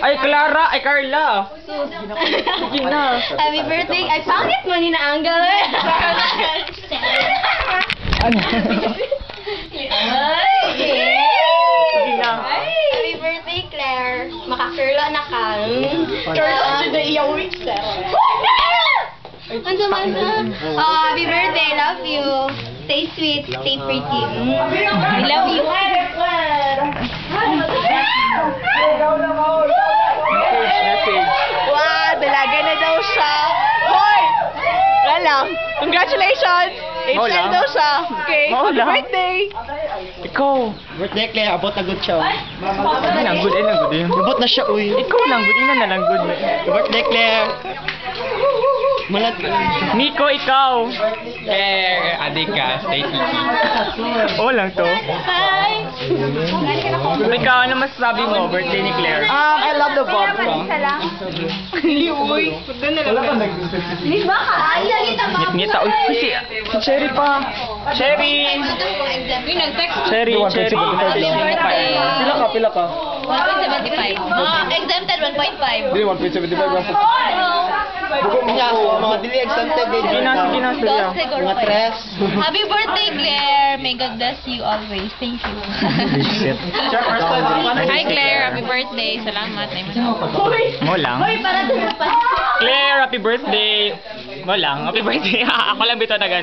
Ay, Clara! Ay, Carla! Sige na. Happy birthday! Ay, pangit mo ni na Angel eh! Ano? Sige na. Happy birthday, Claire! Makakirla na ka. Kirla to the iyong week, sir. Ano man na? Oh, happy birthday! Love you! Stay sweet, stay pretty. I love you. Message. Wow, dalaga na daw siya. Hoy! Wala lang. Congratulations! Mo lang. daw siya. Okay, Mo happy lang. birthday! Ikaw. Birthday, Claire. Abot na good siya. Ay, lang good. Ay, lang good. Abot na siya, uy. Ikaw lang good. Ina na lang good. Birthday, Claire. Malat. Nico, ikaw. Claire, adik ka. Stay sweet. Oo lang to. Hi! Ikaw, ano masasabi mo? Birthday ni Claire. I love the vodka. Hindi, uy. Wala ka nag... Miss ba ka? Ay, nakita mo. Ngit-ngita. Uy, si Cherry pa. Cherry! Uy, nag-text. Cherry. Pila ka? 1.75. Exempted 1.5. Hindi, 1.75. Mga dili exempted din. Sige na, Surya. Mga tres. Happy birthday, Claire. May God bless you always. Thank you. Hi, Claire. Happy birthday. Salamat. Mo lang. Para doon pa. Claire, happy birthday. Mo lang. Happy birthday. Ako lang bito na